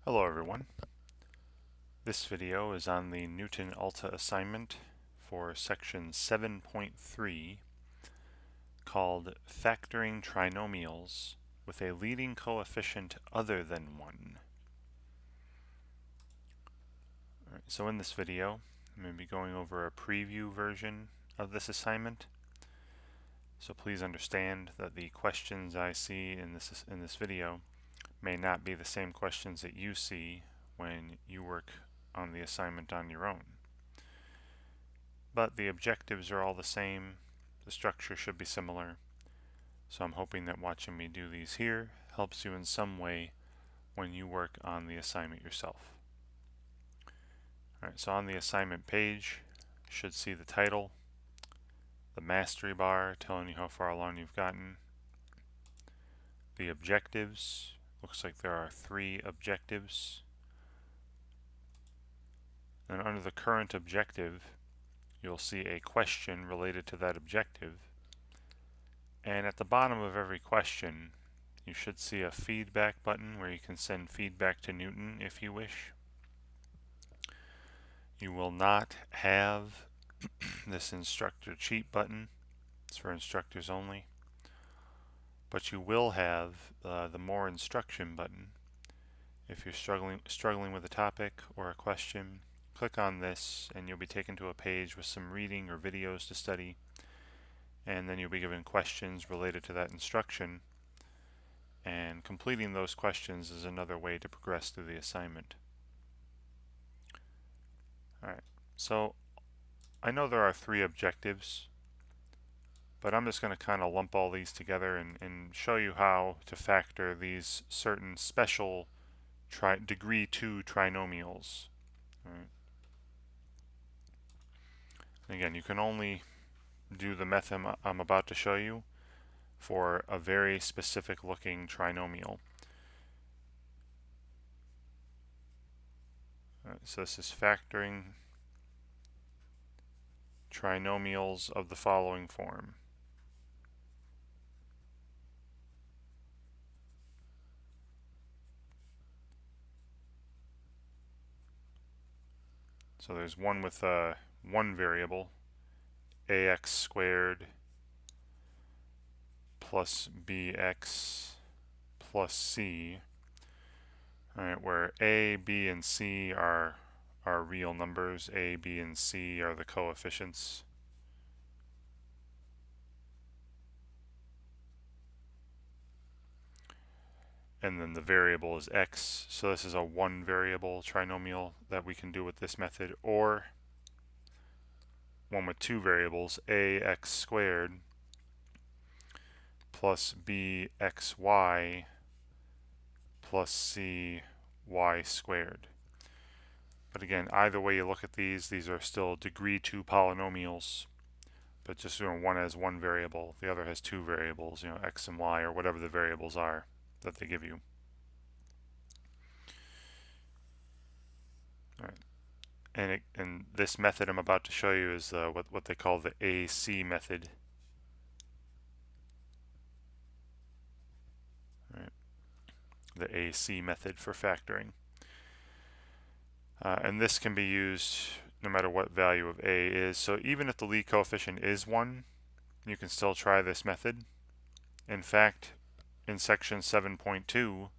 Hello everyone. This video is on the Knewton Alta assignment for section 7.3 called Factoring Trinomials with a leading coefficient other than 1. So in this video, I'm going to be going over a preview version of this assignment. So please understand that the questions I see in this video may not be the same questions that you see when you work on the assignment on your own. But the objectives are all the same, the structure should be similar, so I'm hoping that watching me do these here helps you in some way when you work on the assignment yourself. Alright, so on the assignment page, you should see the title, the mastery bar telling you how far along you've gotten, the objectives. Looks like there are 3 objectives. And under the current objective, you'll see a question related to that objective. And at the bottom of every question, you should see a feedback button where you can send feedback to Knewton if you wish. You will not have this instructor cheat button. It's for instructors only. But you will have the more instruction button. If you're struggling with a topic or a question, click on this and you'll be taken to a page with some reading or videos to study, and then you'll be given questions related to that instruction, and completing those questions is another way to progress through the assignment. Alright, so I know there are 3 objectives, but I'm just going to kind of lump all these together and show you how to factor these certain special degree 2 trinomials. Right. Again, you can only do the method I'm about to show you for a very specific looking trinomial. So this is factoring trinomials of the following form. So there's one with one variable, ax squared plus bx plus c. Alright, where a, b, and c are real numbers. A, b, and c are the coefficients. And then the variable is x. So this is a one variable trinomial that we can do with this method, or one with 2 variables, ax squared plus bxy plus cy squared. But again, either way you look at these are still degree 2 polynomials, but just one has one variable, the other has 2 variables, x and y, or whatever the variables are that they give you. All right. And this method I'm about to show you is what they call the AC method. All right. The AC method for factoring. And this can be used no matter what value of a is. So even if the lead coefficient is 1, you can still try this method. In fact, in section 7.2,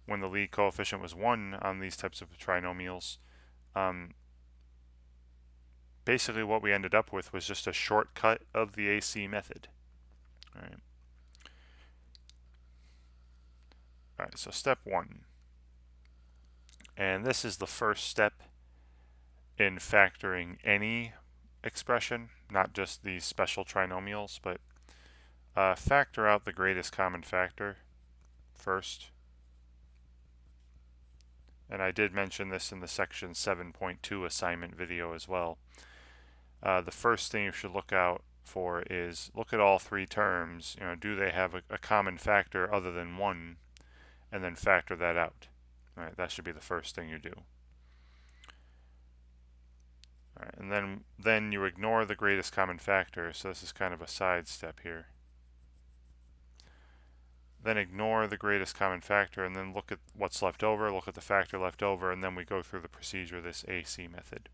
when the lead coefficient was 1 on these types of trinomials, basically what we ended up with was just a shortcut of the AC method. All right, so step 1. And this is the first step in factoring any expression, not just these special trinomials, but factor out the greatest common factor first. And I did mention this in the section 7.2 assignment video as well. The first thing you should look out for is look at all 3 terms. Do they have a common factor other than 1, and then factor that out. All right, that should be the first thing you do. All right, and then you ignore the greatest common factor. So this is kind of a side step here. then ignore the greatest common factor, and then look at what's left over, look at the factor left over, and then we go through the procedure, this AC method.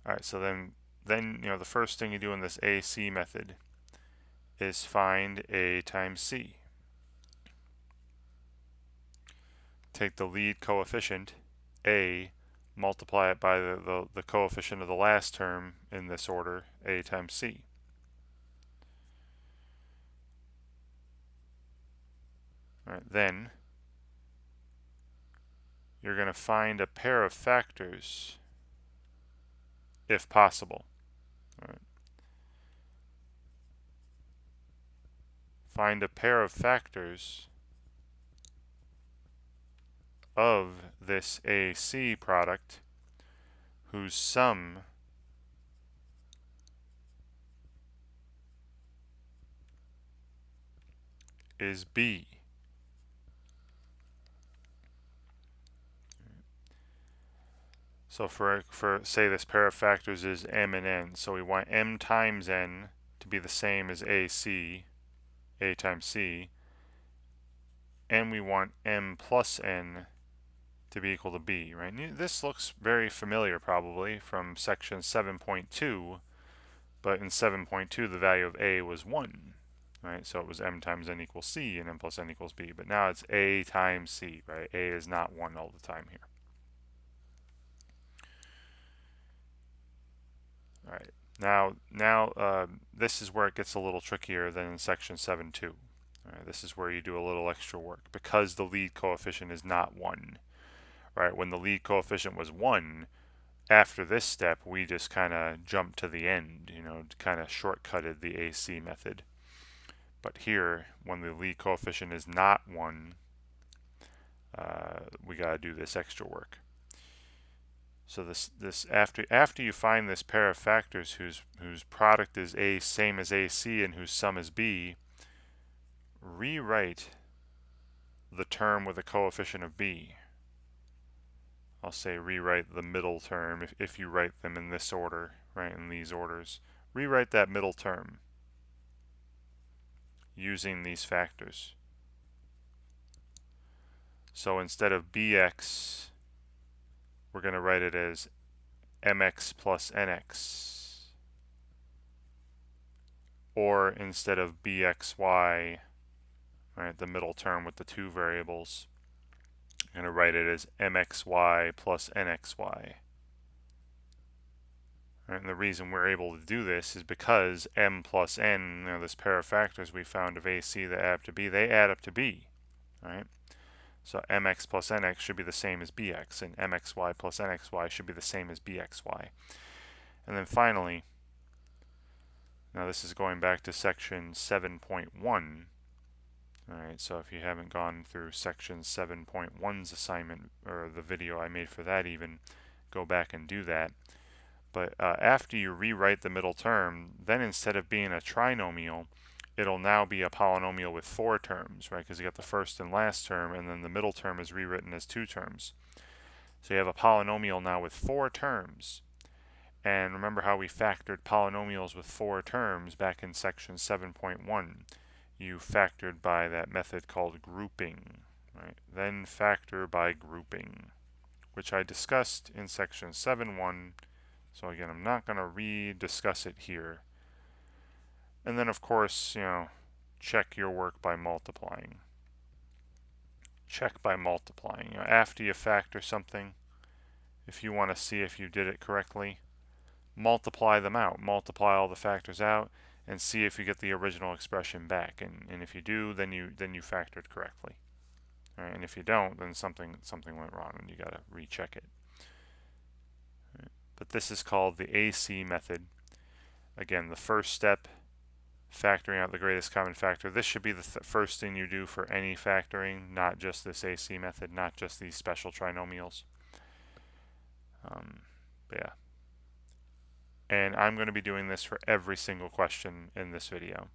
All right, so then the first thing you do in this AC method is find A times C. Take the lead coefficient, A, multiply it by the coefficient of the last term in this order, A times C. All right, then you're going to find a pair of factors, if possible. All right. Find a pair of factors of this AC product whose sum is B. So for say this pair of factors is M and N, so we want M times N to be the same as AC, A times C, and we want M plus N to be equal to B, right? And this looks very familiar probably from section 7.2, but in 7.2 the value of A was 1, right? So it was M times N equals C and M plus N equals B, but now it's A times C, right? A is not 1 all the time here. All right, now this is where it gets a little trickier than in section 7.2. This is where you do a little extra work because the lead coefficient is not 1. Right, when the lead coefficient was 1, after this step we just kind of jumped to the end, kind of shortcutted the AC method. But here, when the lead coefficient is not 1, we got to do this extra work. So this after you find this pair of factors whose product is A same as AC and whose sum is B, rewrite the term with a coefficient of B. I'll say rewrite the middle term if you write them in this order, right, in these orders. Rewrite that middle term using these factors. So instead of bx, we're going to write it as mx plus nx. Or instead of bxy, right, the middle term with the two variables, I'm going to write it as mxy plus nxy. Right, and the reason we're able to do this is because m plus n, this pair of factors we found of AC that add up to B, they add up to B. Right? So mx plus nx should be the same as bx, and mxy plus nxy should be the same as bxy. And then finally, now this is going back to section 7.1. Alright, so if you haven't gone through section 7.1's assignment, or the video I made for that even, go back and do that. But after you rewrite the middle term, then instead of being a trinomial, it'll now be a polynomial with 4 terms, right? Because you got the first and last term, and then the middle term is rewritten as 2 terms. So you have a polynomial now with 4 terms. And remember how we factored polynomials with 4 terms back in section 7.1. You factored by that method called grouping, right? Then factor by grouping, which I discussed in section 7.1. So again, I'm not going to re-discuss it here. And then of course, check your work by multiplying. Check by multiplying. After you factor something, if you want to see if you did it correctly, multiply them out. Multiply all the factors out and see if you get the original expression back. And if you do, then you factored correctly. All right, and if you don't, then something went wrong and you got to recheck it. Right. But this is called the AC method. Again, the first step, factoring out the greatest common factor. This should be the first thing you do for any factoring, not just this AC method, not just these special trinomials. Yeah. And I'm going to be doing this for every single question in this video,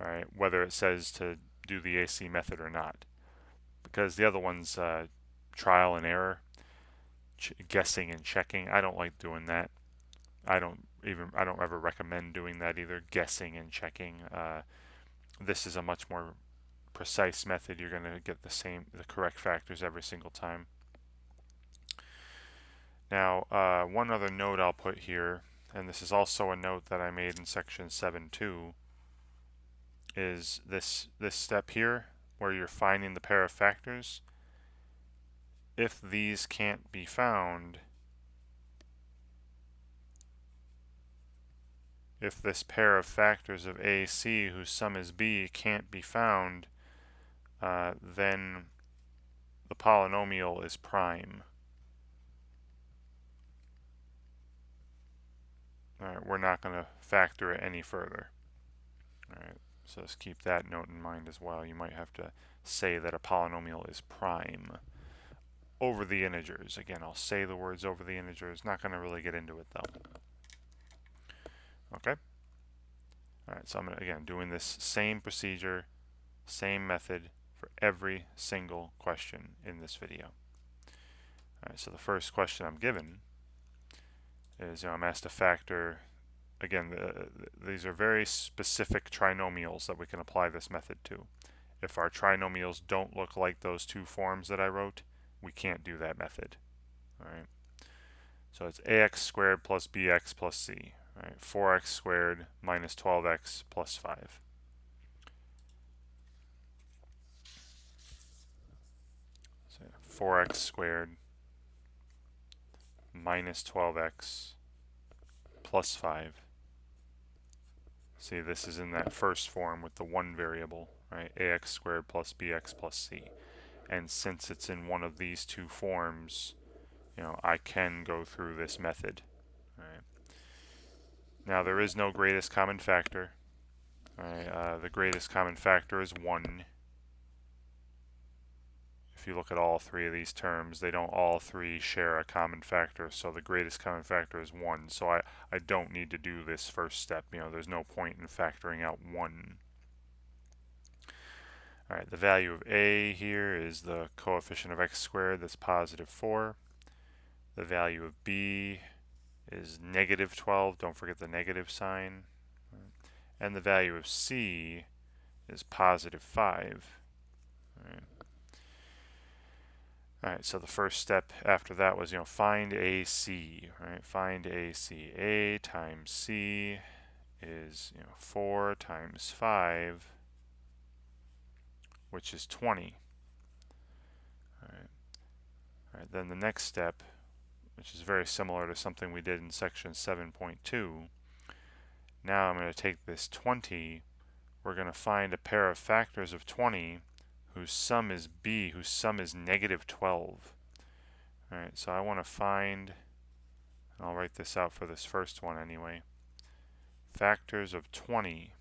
all right, whether it says to do the AC method or not. Because the other one's trial and error, guessing and checking. I don't like doing that. I don't ever recommend doing that either, guessing and checking. This is a much more precise method. You're going to get the correct factors every single time. Now, one other note I'll put here, and this is also a note that I made in section 7.2, is this step here where you're finding the pair of factors. If these can't be found, if this pair of factors of A, C whose sum is B can't be found, then the polynomial is prime. Alright, we're not going to factor it any further. Alright, so let's keep that note in mind as well. You might have to say that a polynomial is prime over the integers. Again, I'll say the words over the integers. Not going to really get into it though. Okay? Alright, so I'm again doing this same procedure, same method for every single question in this video. Alright, so the first question I'm given is, I'm asked to factor, again, these are very specific trinomials that we can apply this method to. If our trinomials don't look like those two forms that I wrote, we can't do that method. Alright, so it's ax squared plus bx plus c. Right, 4x squared minus 12x plus 5. So 4x squared minus 12x plus 5. See, this is in that first form with the one variable, right? Ax squared plus bx plus c. And since it's in one of these two forms, I can go through this method. Right. Now, there is no greatest common factor. Right. The greatest common factor is 1. If you look at all three of these terms, they don't all three share a common factor, so the greatest common factor is 1. So I don't need to do this first step. There's no point in factoring out 1. Alright, the value of a here is the coefficient of x squared, that's positive 4. The value of b is negative 12, don't forget the negative sign. And the value of c is positive 5. Alright, so the first step after that was, find AC, right? Find AC. A times C is, 4 times 5, which is 20. Alright, then the next step, which is very similar to something we did in section 7.2, now I'm going to take this 20, we're going to find a pair of factors of 20 whose sum is b, whose sum is negative 12. Alright, so I want to find, and I'll write this out for this first one anyway, factors of 20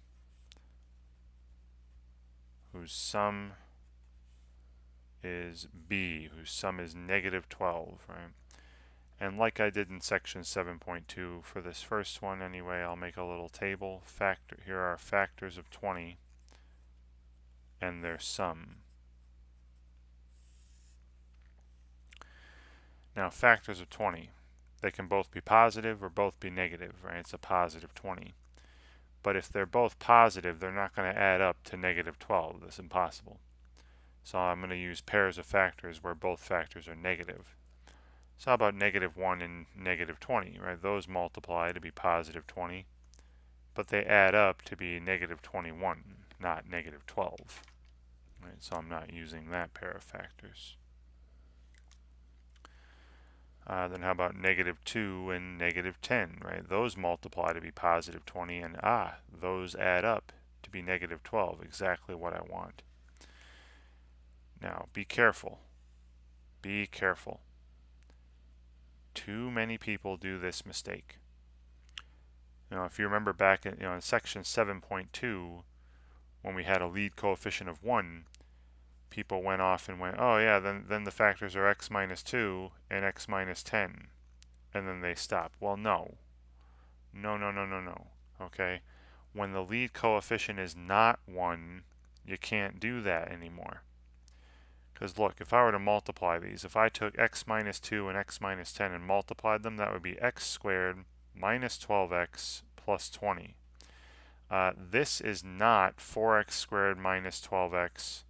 whose sum is b, whose sum is negative 12, right? And like I did in section 7.2, for this first one anyway, I'll make a little table. Here are factors of 20 and their sum. Now, factors of 20, they can both be positive or both be negative, right? It's a positive 20. But if they're both positive, they're not going to add up to negative 12. That's impossible. So I'm going to use pairs of factors where both factors are negative. So how about negative 1 and negative 20, right? Those multiply to be positive 20, but they add up to be negative 21, not negative 12. Right? So I'm not using that pair of factors. Then how about negative 2 and negative 10, right? Those multiply to be positive 20, and those add up to be negative 12, exactly what I want. Now, be careful. Be careful. Too many people do this mistake. If you remember back in, in section 7.2, when we had a lead coefficient of 1, people went off and went, oh yeah, then the factors are x minus 2 and x minus 10. And then they stop. Well, no. No. Okay? When the lead coefficient is not 1, you can't do that anymore. Because look, if I were to multiply these, if I took x minus 2 and x minus 10 and multiplied them, that would be x squared minus 12x plus 20. This is not 4x squared minus 12x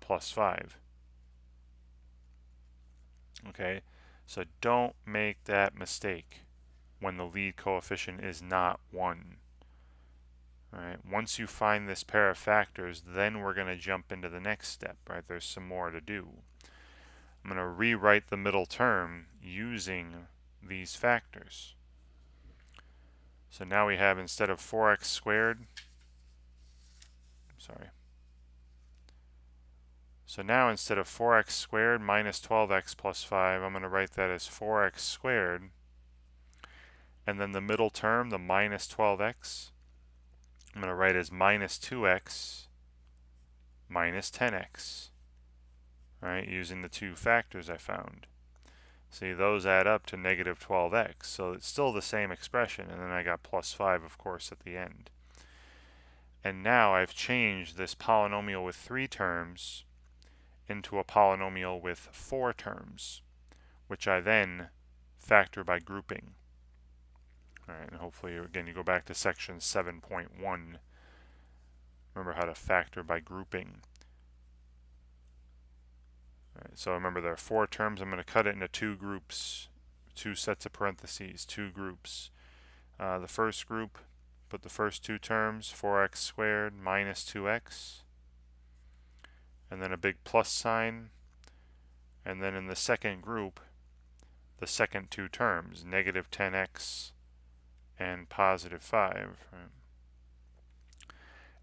plus 5. Okay, so don't make that mistake when the lead coefficient is not 1. All right, once you find this pair of factors, then we're going to jump into the next step, right? There's some more to do. I'm going to rewrite the middle term using these factors. So now we have, instead of 4x squared, so now instead of 4x squared minus 12x plus 5, I'm going to write that as 4x squared. And then the middle term, the minus 12x, I'm going to write as minus 2x minus 10x. All right, using the two factors I found. See, those add up to negative 12x, so it's still the same expression, and then I got plus 5, of course, at the end. And now I've changed this polynomial with 3 terms into a polynomial with 4 terms, which I then factor by grouping. All right, and hopefully, again, you go back to section 7.1. Remember how to factor by grouping. All right, so remember there are 4 terms. I'm going to cut it into 2 groups, 2 sets of parentheses, 2 groups. The first group, put the first 2 terms, 4x squared minus 2x, and then a big plus sign. And then in the second group, the second 2 terms, negative 10x and positive 5. Right?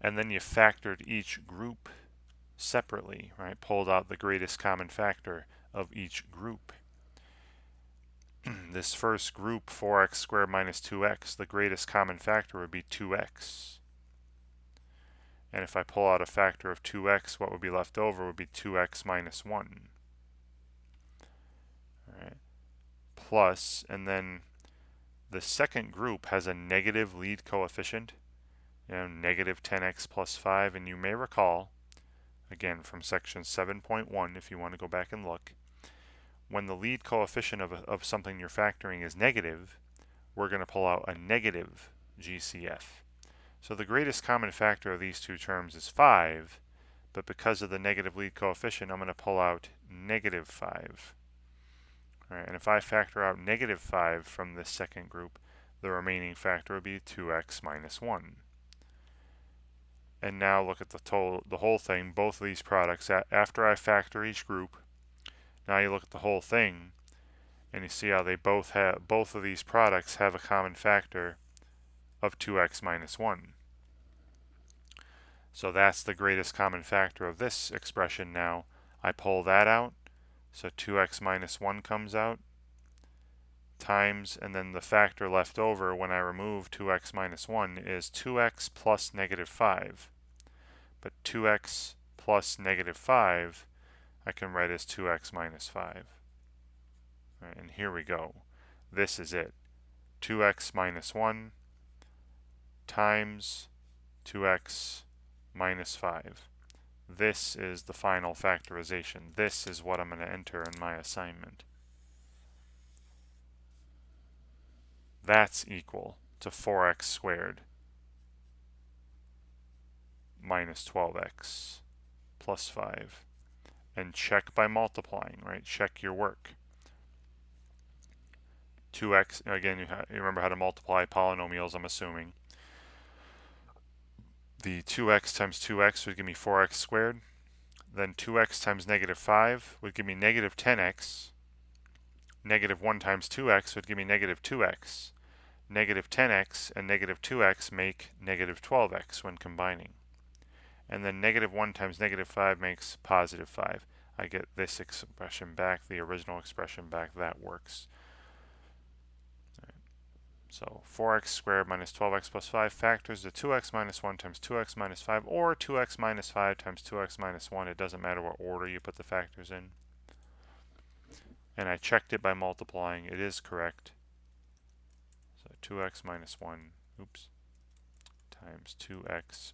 And then you factored each group separately, right? Pulled out the greatest common factor of each group. This first group, 4x squared minus 2x, the greatest common factor would be 2x. And if I pull out a factor of 2x, what would be left over would be 2x minus 1. All right. Plus, and then the second group has a negative lead coefficient, negative 10x plus 5. And you may recall, again from section 7.1, if you want to go back and look, when the lead coefficient of something you're factoring is negative, we're going to pull out a negative GCF. So the greatest common factor of these 2 terms is 5, but because of the negative lead coefficient, I'm going to pull out negative 5. All right, and if I factor out negative 5 from this second group, the remaining factor would be 2x minus 1. And now look at the whole thing, both of these products. After I factor each group, now you look at the whole thing, and you see how they both of these products have a common factor of 2x minus 1. So that's the greatest common factor of this expression now. I pull that out, so 2x minus 1 comes out, times, and then the factor left over when I remove 2x minus 1 is 2x plus negative 5. But 2x plus negative 5 I can write as 2x minus 5. Right, and here we go. This is it. 2x minus 1 times 2x minus 5. This is the final factorization. This is what I'm going to enter in my assignment. That's equal to 4x squared minus 12x plus 5. And check by multiplying, right? Check your work. 2x, again, you remember how to multiply polynomials, I'm assuming. The 2x times 2x would give me 4x squared. Then 2x times negative 5 would give me negative 10x. Negative 1 times 2x would give me negative 2x. Negative 10x and negative 2x make negative 12x when combining. And then negative 1 times negative 5 makes positive 5. I get this expression back, the original expression back. That works. Right. So 4x squared minus 12x plus 5 factors to 2x minus 1 times 2x minus 5, or 2x minus 5 times 2x minus 1. It doesn't matter what order you put the factors in. And I checked it by multiplying. It is correct. So 2x minus 1, oops, times 2x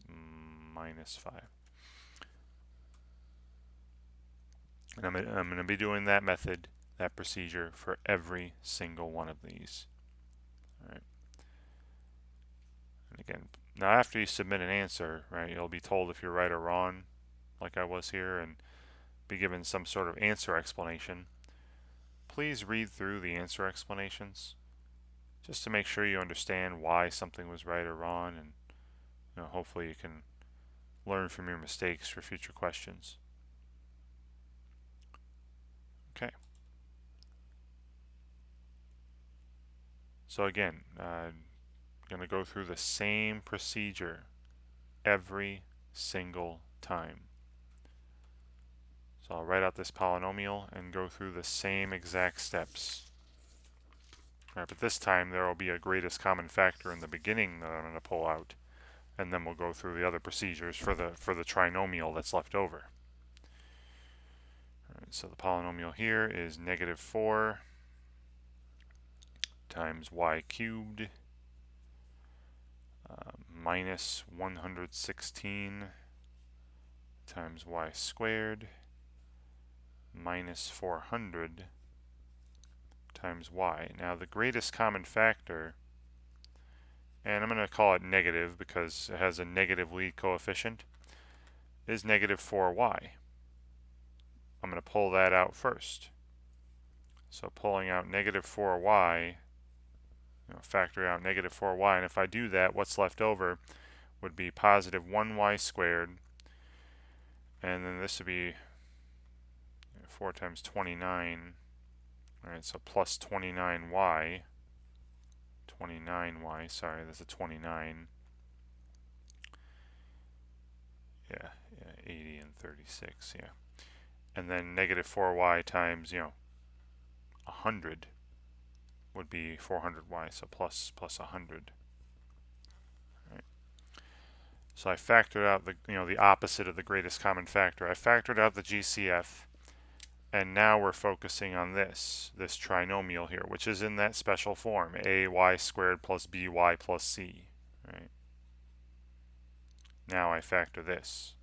minus 5. And I'm going to be doing that method, that procedure, for every single one of these. All right. And again, now after you submit an answer, right, you'll be told if you're right or wrong, like I was here, and be given some sort of answer explanation. Please read through the answer explanations just to make sure you understand why something was right or wrong, and hopefully you can learn from your mistakes for future questions. Okay. So again, I'm going to go through the same procedure every single time. So I'll write out this polynomial and go through the same exact steps. All right, but this time there will be a greatest common factor in the beginning that I'm going to pull out, and then we'll go through the other procedures for the trinomial that's left over. All right, so the polynomial here is -4 times y cubed minus 116 times y squared minus 400 times y. Now the greatest common factor, and I'm going to call it negative because it has a negative lead coefficient, is -4y. I'm going to pull that out first. So pulling out -4y, factor out -4y, and if I do that, what's left over would be positive 1y squared, and then this would be 4 times 29. Alright, so plus 29y. 29y, sorry, that's a 29. Yeah, 80 and 36, yeah. And then -4y times, 100 would be 400y, so plus 100. Right. So I factored out the opposite of the greatest common factor. I factored out the GCF, and now we're focusing on this trinomial here, which is in that special form, ay squared plus by plus c. Right. Now I factor this.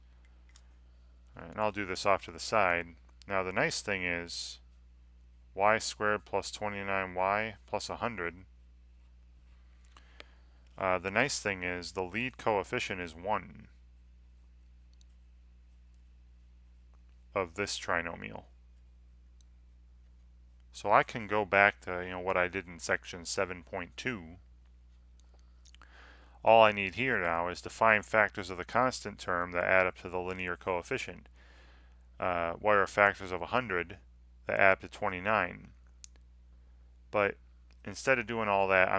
Right, and I'll do this off to the side. Now the nice thing is y squared plus 29y plus 100. The nice thing is the lead coefficient is 1 of this trinomial. So I can go back to what I did in section 7.2. All I need here now is to find factors of the constant term that add up to the linear coefficient. What are factors of 100 that add up to 29? But instead of doing all that,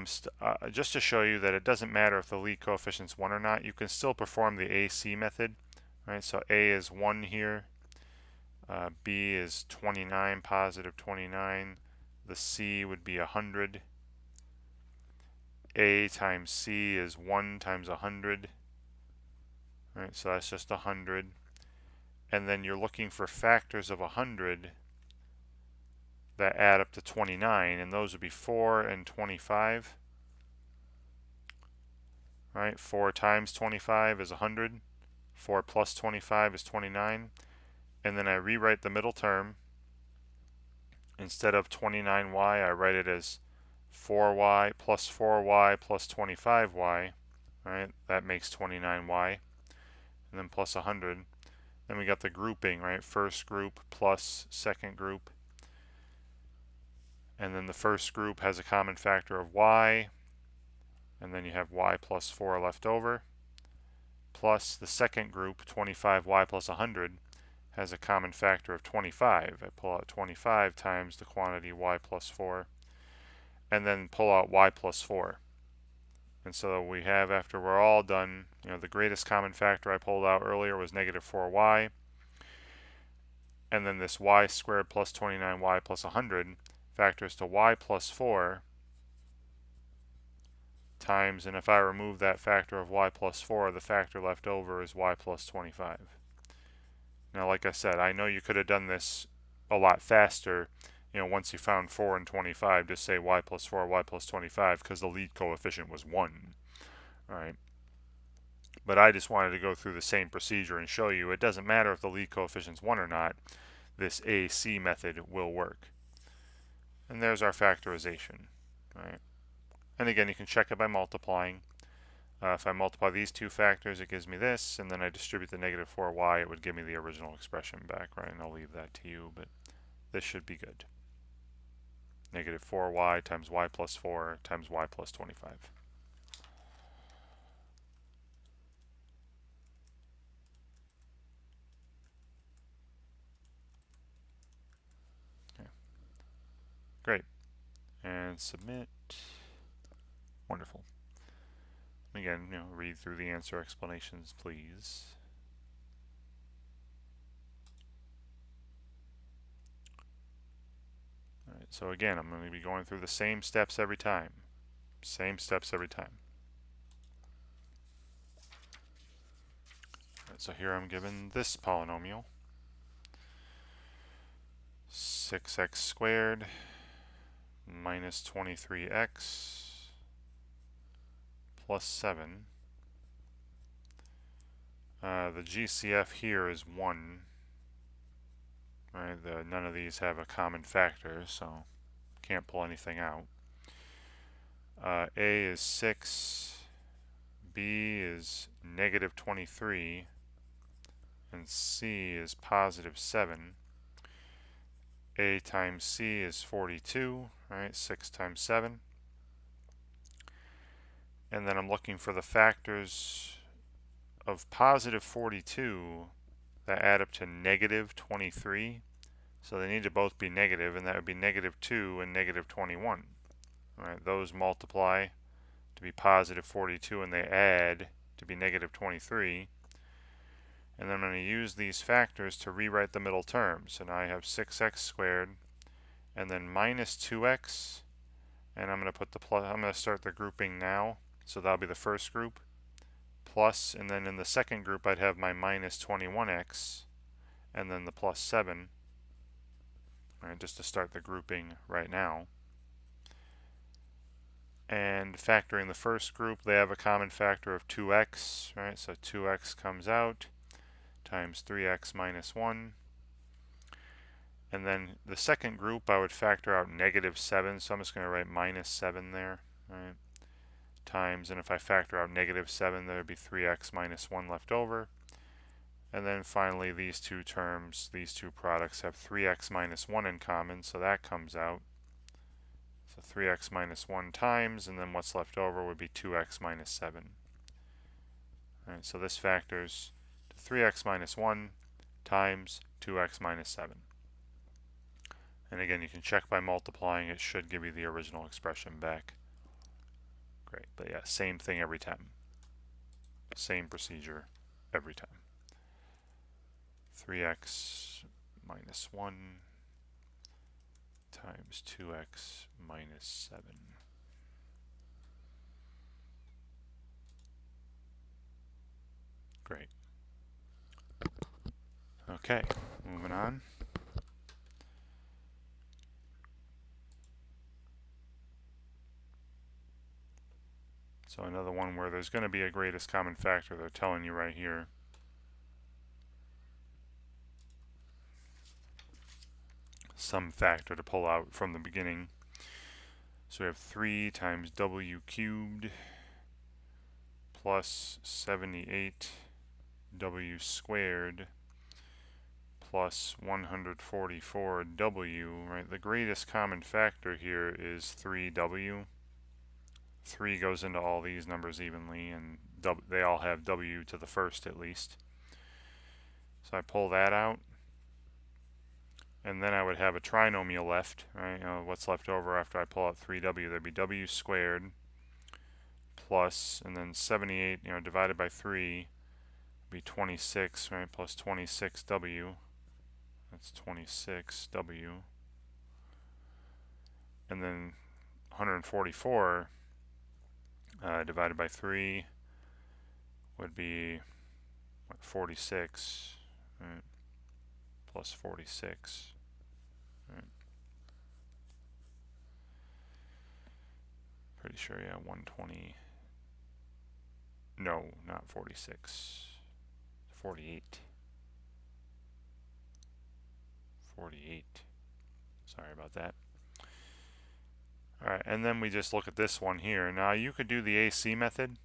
just to show you that it doesn't matter if the lead coefficient's 1 or not, you can still perform the AC method. Right, so A is 1 here, B is 29, positive 29, the C would be 100. A times C is 1 times 100. Right, so that's just 100. And then you're looking for factors of 100 that add up to 29, and those would be 4 and 25. Right, 4 times 25 is 100. 4 plus 25 is 29. And then I rewrite the middle term. Instead of 29y, I write it as 4y plus 25y. Right, that makes 29y. And then plus 100. Then we got the grouping, right? First group plus second group. And then the first group has a common factor of y. And then you have y plus 4 left over. Plus the second group, 25y plus 100, has a common factor of 25. I pull out 25 times the quantity y plus 4. And then pull out y plus 4. And so we have, after we're all done, the greatest common factor I pulled out earlier was -4y. And then this y squared plus 29y plus 100 factors to y plus 4 times, and if I remove that factor of y plus 4, the factor left over is y plus 25. Now, like I said, I know you could have done this a lot faster. Once you found 4 and 25, just say y plus 4, y plus 25, because the lead coefficient was 1. All right. But I just wanted to go through the same procedure and show you it doesn't matter if the lead coefficient's 1 or not. This AC method will work. And there's our factorization. All right. And again, you can check it by multiplying. If I multiply these two factors, it gives me this, and then I distribute the negative 4y, it would give me the original expression back, right? And I'll leave that to you, but this should be good. Negative 4y times y plus 4 times y plus 25. Okay. Great. And submit. Wonderful. Again, read through the answer explanations, please. All right, so again, I'm going to be going through the same steps every time. Same steps every time. All right, so here I'm given this polynomial. 6x squared minus 23x plus 7. The GCF here is 1. Right? None of these have a common factor, so can't pull anything out. A is 6, B is negative 23, and C is positive 7. A times C is 42, right? 6 times 7. And then I'm looking for the factors of positive 42 that add up to negative 23. So they need to both be negative, and that would be negative 2 and negative 21. Right? Those multiply to be positive 42, and they add to be negative 23. And then I'm going to use these factors to rewrite the middle terms. So now I have 6x squared, and then minus 2x, and I'm going to put the plus. I'm going to start the grouping now. So that'll be the first group. Plus, and then in the second group I'd have my minus 21x, and then the plus 7. Right, just to start the grouping right now. And factoring the first group, they have a common factor of 2x, right? So 2x comes out times 3x minus 1. And then the second group, I would factor out negative 7, so I'm just going to write minus 7 there, right? Times, and if I factor out negative 7, there would be 3x minus 1 left over. And then finally, these two terms, these two products have 3x minus 1 in common, so that comes out. So 3x minus 1 times, and then what's left over would be 2x minus 7. All right, so this factors to 3x minus 1 times 2x minus 7. And again, you can check by multiplying. It should give you the original expression back. Great, but yeah, same thing every time. Same procedure every time. 3x minus 1 times 2x minus 7. Great. Okay, moving on. So another one where there's going to be a greatest common factor, they're telling you right here. Some factor to pull out from the beginning. So we have 3 times w cubed plus 78 w squared plus 144 w, right? The greatest common factor here is 3w. 3 goes into all these numbers evenly, and they all have w to the first at least. So I pull that out, and then I would have a trinomial left, right? What's left over after I pull out 3w? There'd be w squared plus, and then 78, divided by 3 would be 26, right? Plus 26w. That's 26w. And then 144 divided by 3 would be 46, right? Plus 46, right? Pretty sure, yeah, 120. No, not 46. 48. 48. Sorry about that. Alright, and then we just look at this one here. Now you could do the AC method,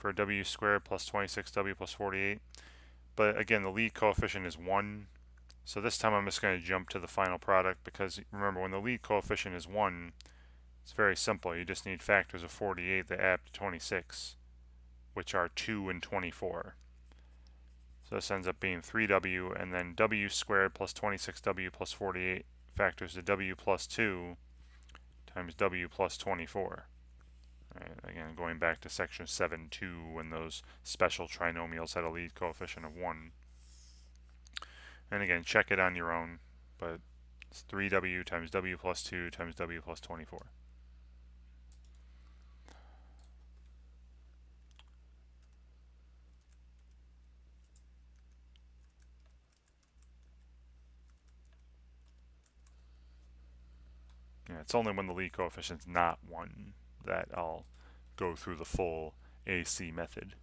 for w squared plus 26w plus 48. But again, the lead coefficient is 1. So this time I'm just going to jump to the final product, because remember, when the lead coefficient is 1, it's very simple. You just need factors of 48 that add up to 26, which are 2 and 24. So this ends up being 3w, and then w squared plus 26w plus 48 factors to w plus 2 times w plus 24. Right, again, going back to section 7.2 when those special trinomials had a lead coefficient of 1. And again, check it on your own, but it's 3w times w plus 2 times w plus 24. Yeah, it's only when the lead coefficient's not 1 that I'll go through the full AC method.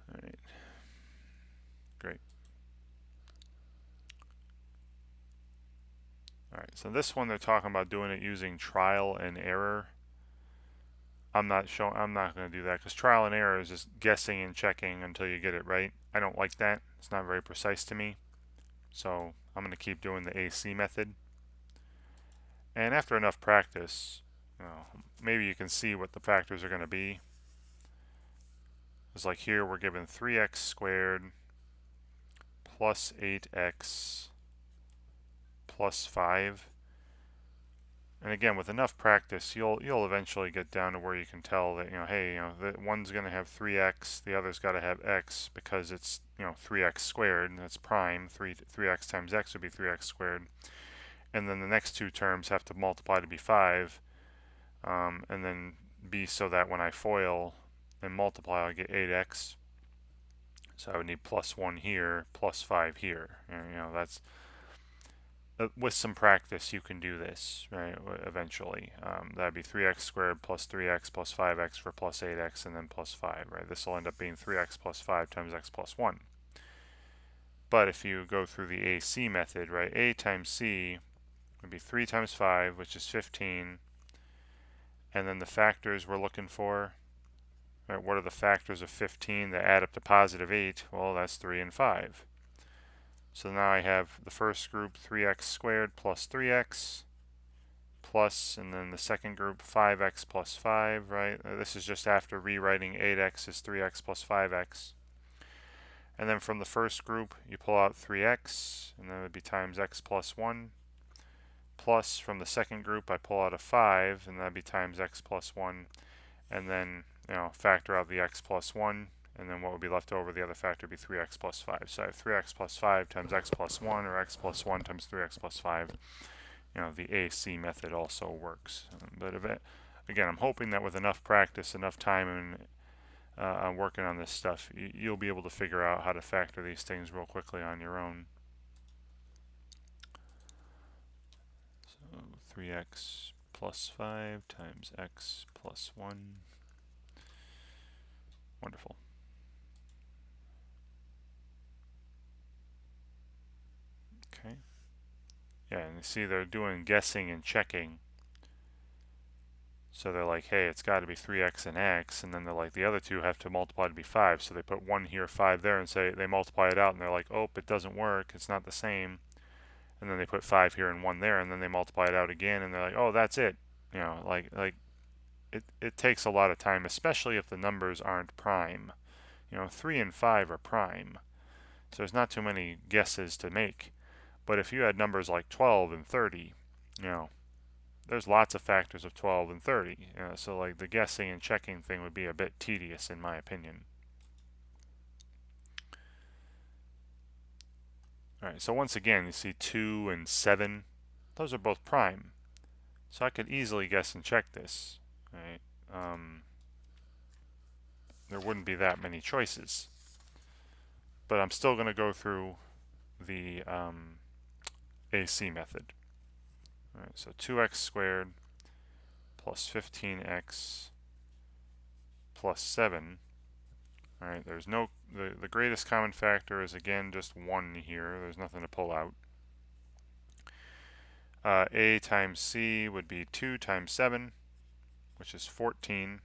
All right. Great. All right, so this one they're talking about doing it using trial and error. I'm not going to do that, because trial and error is just guessing and checking until you get it right. I don't like that. It's not very precise to me. So I'm going to keep doing the AC method. And after enough practice, maybe you can see what the factors are going to be. It's like here we're given 3x squared plus 8x plus 5. And again, with enough practice, you'll eventually get down to where you can tell that, hey, the one's going to have 3x, the other's got to have x, because it's 3x squared, and that's prime. 3x times x would be 3x squared. And then the next two terms have to multiply to be 5, and then be so that when I FOIL and multiply, I'll get 8x. So I would need plus 1 here, plus 5 here. And, that's with some practice you can do this, right? Eventually, that'd be 3x squared plus 3x plus 5x for plus 8x, and then plus 5, right? This will end up being 3x plus 5 times x plus 1. But if you go through the AC method, right, a times c would be 3 times 5, which is 15. And then the factors we're looking for, right, what are the factors of 15 that add up to positive 8? Well, that's 3 and 5. So now I have the first group 3x squared plus 3x plus, and then the second group 5x plus 5, right? This is just after rewriting 8x as 3x plus 5x. And then from the first group you pull out 3x, and then it would be times x plus 1. Plus from the second group I pull out a 5, and that would be times x plus 1. And then factor out the x plus 1. And then what would be left over, the other factor would be 3x plus 5. So I have 3x plus 5 times x plus 1, or x plus 1 times 3x plus 5. The AC method also works. But again, I'm hoping that with enough practice, enough time, and on working on this stuff, you'll be able to figure out how to factor these things real quickly on your own. So 3x plus 5 times x plus 1. Wonderful. Okay. Yeah, and you see they're doing guessing and checking. So they're like, hey, it's got to be 3x and x, and then they're like, the other two have to multiply to be 5. So they put 1 here, 5 there, and say they multiply it out, and they're like, oh, it doesn't work, it's not the same. And then they put 5 here and 1 there, and then they multiply it out again, and they're like, oh, that's it. It takes a lot of time, especially if the numbers aren't prime. 3 and 5 are prime, so there's not too many guesses to make. But if you had numbers like 12 and 30, there's lots of factors of 12 and 30. So like the guessing and checking thing would be a bit tedious in my opinion. Alright, so once again you see 2 and 7. Those are both prime. So I could easily guess and check this. Right? There wouldn't be that many choices. But I'm still going to go through the AC method. Alright, so 2x squared plus 15x plus 7. Alright, there's no, the greatest common factor is again just 1 here. There's nothing to pull out. A times c would be 2 times 7, which is 14.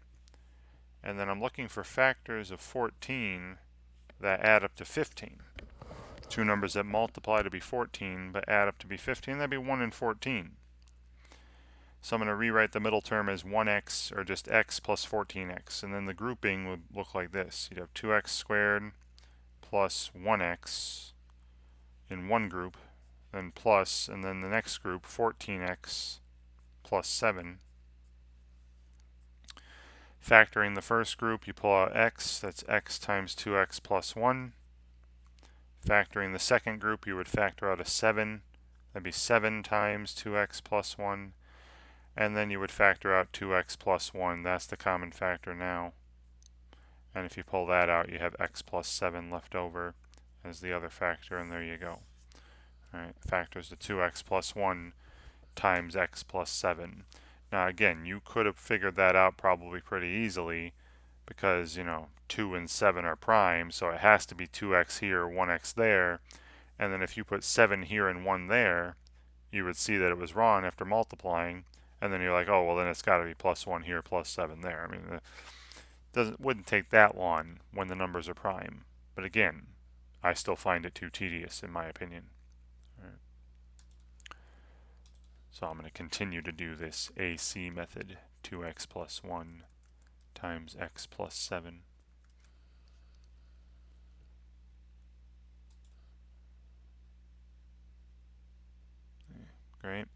and then I'm looking for factors of 14 that add up to 15. Two numbers that multiply to be 14 but add up to be 15, that'd be 1 and 14. So I'm going to rewrite the middle term as 1x, or just x plus 14x, and then the grouping would look like this. You'd have 2x squared plus 1x in one group, then plus, and then the next group 14x plus 7. Factoring the first group, you pull out x, that's x times 2x plus 1. Factoring the second group, you would factor out a 7, that'd be 7 times 2x plus 1. And then you would factor out 2x plus 1. That's the common factor now. And if you pull that out, you have x plus 7 left over as the other factor, and there you go. Alright, factors to 2x plus 1 times x plus 7. Now again, you could have figured that out probably pretty easily because, 2 and 7 are prime, so it has to be 2x here, 1x there. And then if you put 7 here and 1 there, you would see that it was wrong after multiplying. And then you're like, oh, well, then it's got to be plus 1 here, plus 7 there. I mean, it wouldn't take that long when the numbers are prime. But again, I still find it too tedious, in my opinion. Right. So I'm going to continue to do this AC method, 2x plus 1 times x plus 7. Great.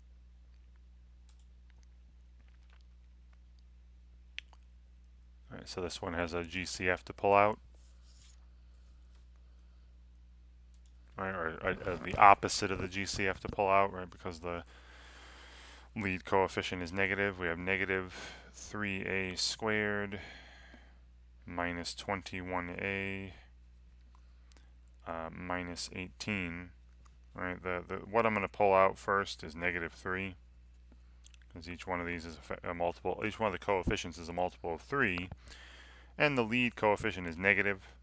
Alright, so this one has a GCF to pull out. Right, or the opposite of the GCF to pull out, right? Because the lead coefficient is negative. We have negative 3a squared minus 21a minus 18. Right, what I'm going to pull out first is negative 3, because each one of these is a multiple. Each one of the coefficients is a multiple of 3, and the lead coefficient is negative.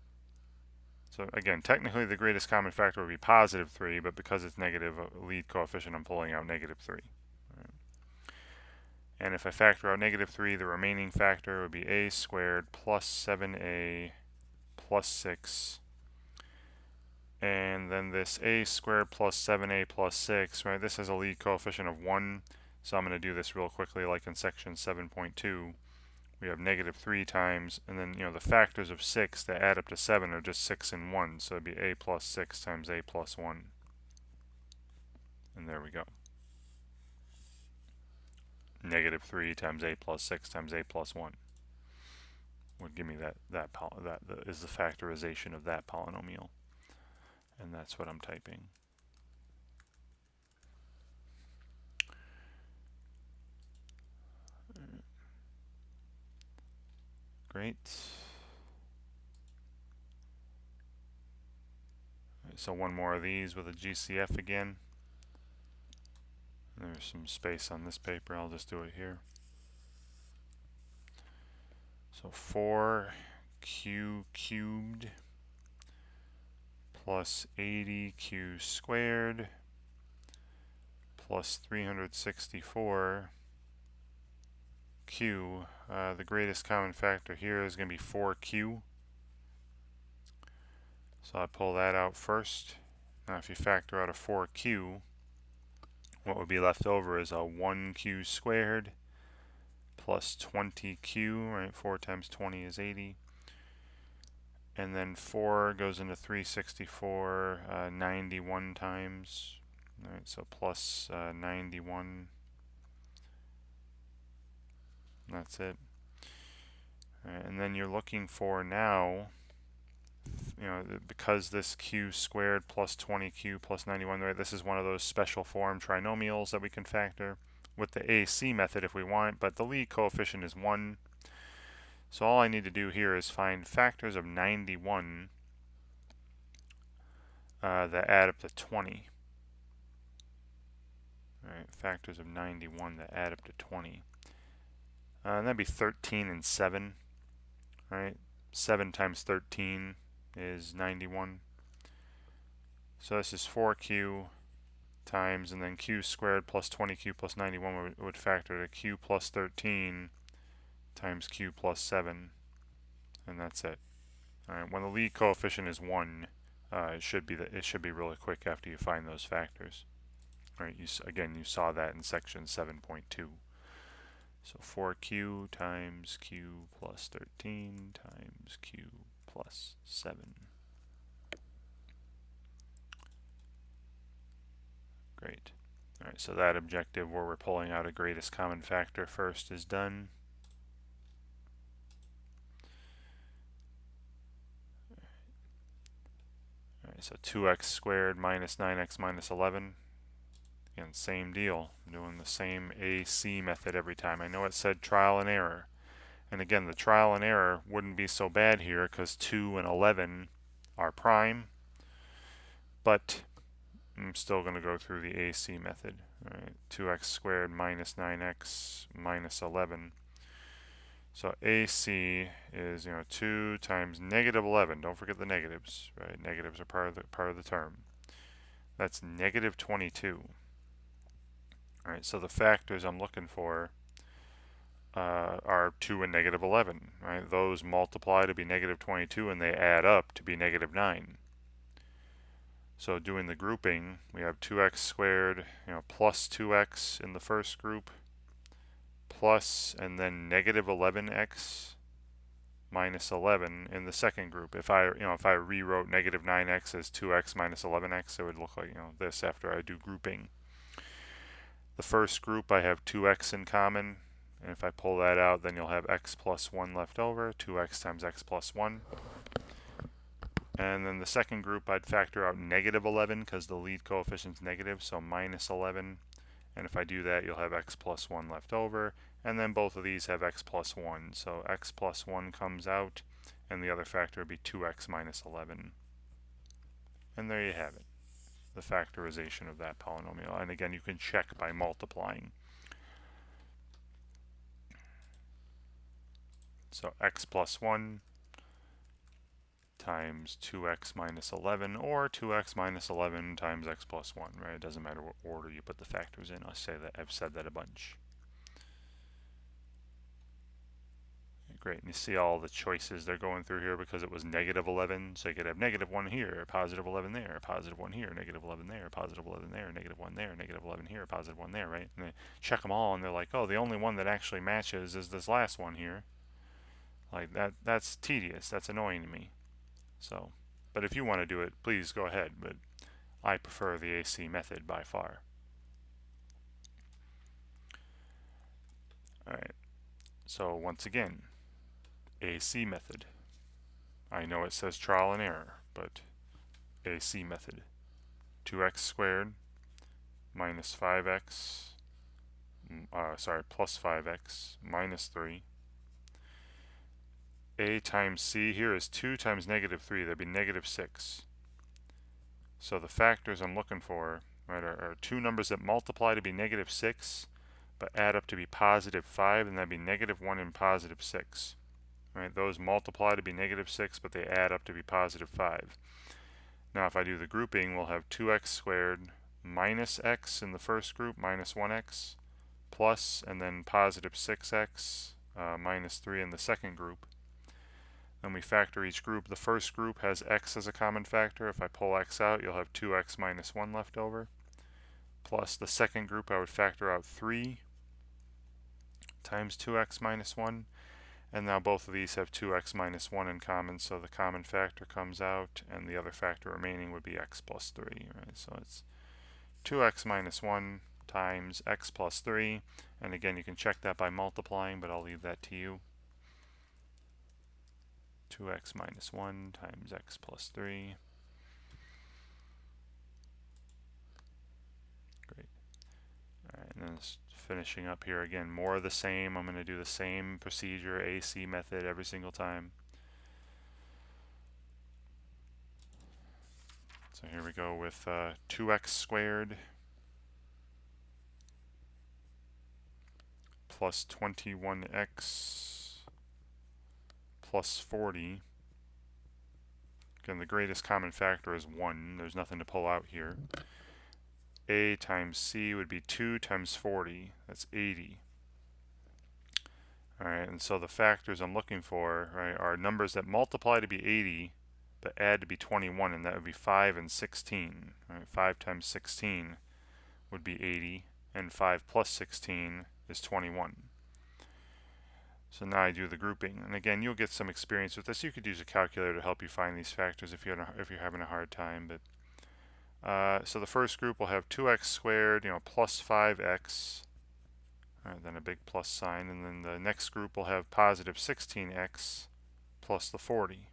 So again, technically the greatest common factor would be positive 3, but because it's negative, a lead coefficient, I'm pulling out negative 3. Right. And if I factor out negative 3, the remaining factor would be a squared plus 7a plus 6. And then this a squared plus 7a plus 6, right, this has a lead coefficient of 1. So I'm going to do this real quickly like in section 7.2. We have negative 3 times, and then, the factors of 6 that add up to 7 are just 6 and 1. So it'd be a plus 6 times a plus 1. And there we go. Negative 3 times a plus 6 times a plus 1 would give me that is the factorization of that polynomial. And that's what I'm typing. Great. So one more of these with a GCF again. There's some space on this paper. I'll just do it here. So 4q cubed plus 80q squared plus 364q. The greatest common factor here is going to be 4q. So I pull that out first. Now if you factor out a 4q, what would be left over is a 1q squared plus 20q, right? 4 times 20 is 80. And then 4 goes into 364 91 times. All right, so plus 91. That's it. All right, and then you're looking for now, because this q squared plus 20q plus 91, right, this is one of those special form trinomials that we can factor with the AC method if we want, but the lead coefficient is 1. So all I need to do here is find factors of 91 that add up to 20. All right, factors of 91 that add up to 20. And that'd be 13 and 7. All right, 7 times 13 is 91. So this is 4q times, and then q squared plus 20q plus 91 would factor to q plus 13 times q plus 7. and that's it. All right, when the lead coefficient is 1, it should be really quick after you find those factors. All right, again, you saw that in section 7.2. So 4q times q plus 13 times q plus 7. Great. All right, so that objective where we're pulling out a greatest common factor first is done. All right, so 2x squared minus 9x minus 11. Again, same deal. I'm doing the same AC method every time. I know it said trial and error. And again, the trial and error wouldn't be so bad here because 2 and 11 are prime. But I'm still going to go through the AC method. All right, 2x squared minus 9x minus 11. So AC is 2 times negative 11. Don't forget the negatives, right? Negatives are part of the term. That's negative 22. All right, so the factors I'm looking for are 2 and negative 11, right? Those multiply to be negative 22 and they add up to be negative 9. So doing the grouping, we have 2x squared, plus 2x in the first group, plus and then negative 11x minus 11 in the second group. If I rewrote negative 9x as 2x minus 11x, it would look like this after I do grouping. The first group I have 2x in common, and if I pull that out, then you'll have x plus 1 left over, 2x times x plus 1. And then the second group I'd factor out negative 11 because the lead coefficient's negative, so minus 11. And if I do that, you'll have x plus 1 left over. And then both of these have x plus 1. So x plus 1 comes out, and the other factor would be 2x minus 11. And there you have it, the factorization of that polynomial. And again, you can check by multiplying. So x plus 1 times 2x minus 11, or 2x minus 11 times x plus 1, right? It doesn't matter what order you put the factors in. I've said that a bunch. Great, and you see all the choices they're going through here because it was negative 11, so you could have negative 1 here, positive 11 there, positive 1 here, negative 11 there, positive 11 there, negative 1 there, negative 11 here, positive 1 there, right? And they check them all, and they're like, oh, the only one that actually matches is this last one here. Like, that's tedious. That's annoying to me. So, but if you want to do it, please go ahead, but I prefer the AC method by far. Alright, so once again, AC method. I know it says trial and error, but AC method. 2x squared minus 5x, plus 5x minus 3. A times C here is 2 times negative 3. That'd be negative 6. So the factors I'm looking for, right, are two numbers that multiply to be negative 6, but add up to be positive 5, and that'd be negative 1 and positive 6. Right, those multiply to be negative 6, but they add up to be positive 5. Now if I do the grouping, we'll have 2x squared minus x in the first group, minus 1x, plus, and then positive 6x minus 3 in the second group. Then we factor each group. The first group has x as a common factor. If I pull x out, you'll have 2x minus 1 left over. Plus the second group, I would factor out 3 times 2x minus 1. And now both of these have 2x minus 1 in common, so the common factor comes out, and the other factor remaining would be x plus 3. Right? So it's 2x minus 1 times x plus 3. And again, you can check that by multiplying, but I'll leave that to you. 2x minus 1 times x plus 3. Great. All right, and then finishing up here again, more of the same. I'm going to do the same procedure, AC method, every single time. So here we go with 2x squared plus 21x plus 40. Again, the greatest common factor is 1. There's nothing to pull out here. A times C would be 2 times 40. That's 80. Alright, and so the factors I'm looking for, right, are numbers that multiply to be 80 but add to be 21, and that would be 5 and 16. Right? 5 times 16 would be 80, and 5 plus 16 is 21. So now I do the grouping, and again, you'll get some experience with this. You could use a calculator to help you find these factors if you're having a hard time. But so the first group will have 2x squared, plus 5x. Then a big plus sign, and then the next group will have positive 16x plus the 40.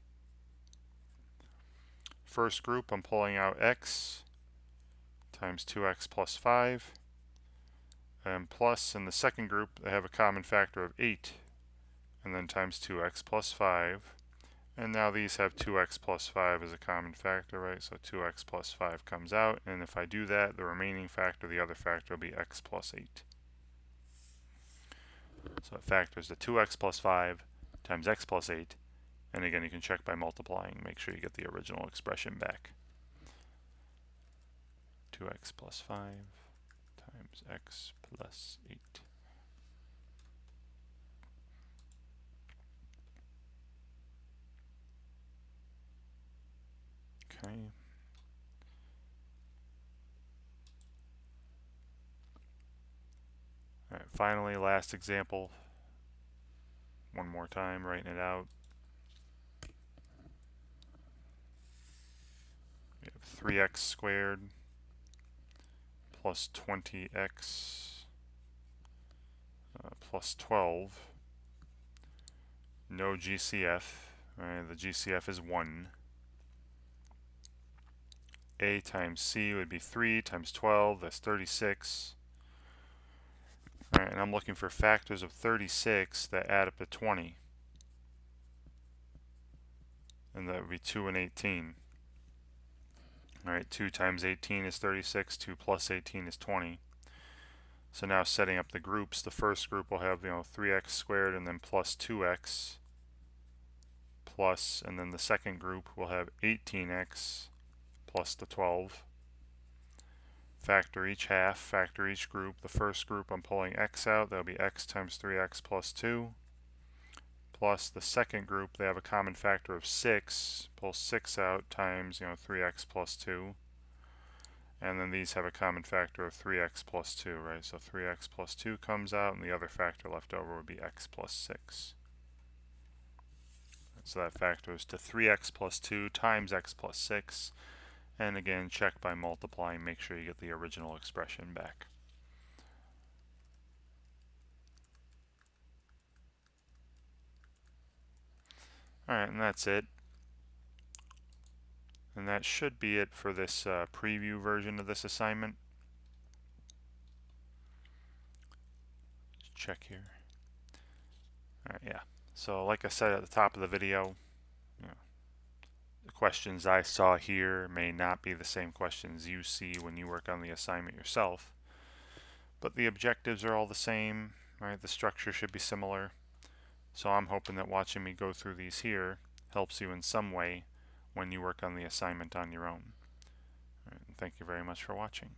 First group, I'm pulling out x times 2x plus 5, and plus, in the second group, they have a common factor of 8, and then times 2x plus 5, and now these have 2x plus 5 as a common factor, right? So 2x plus 5 comes out, and if I do that, the remaining factor, the other factor, will be x plus 8. So it factors the 2x plus 5 times x plus 8, and again, you can check by multiplying, make sure you get the original expression back. 2x plus 5 times x plus 8. Okay. All right, finally, last example. One more time, writing it out. We have 3x squared plus 20x plus 12. No GCF. Right, the GCF is 1. A times C would be 3 times 12. That's 36. All right, and I'm looking for factors of 36 that add up to 20. And that would be 2 and 18. All right, 2 times 18 is 36. 2 plus 18 is 20. So now setting up the groups, the first group will have 3x squared and then plus 2x plus, and then the second group will have 18x plus the 12. Factor each half, factor each group. The first group I'm pulling x out, that'll be x times 3x plus 2. Plus the second group, they have a common factor of 6. Pull 6 out times 3x plus 2. And then these have a common factor of 3x plus 2, right? So 3x plus 2 comes out, and the other factor left over would be x plus 6. So that factors to 3x plus 2 times x plus 6. And again, check by multiplying, make sure you get the original expression back. Alright, and that's it. And that should be it for this preview version of this assignment. Let's check here. Alright, yeah. So like I said at the top of the video, the questions I saw here may not be the same questions you see when you work on the assignment yourself. But the objectives are all the same, right? The structure should be similar. So I'm hoping that watching me go through these here helps you in some way when you work on the assignment on your own. All right, thank you very much for watching.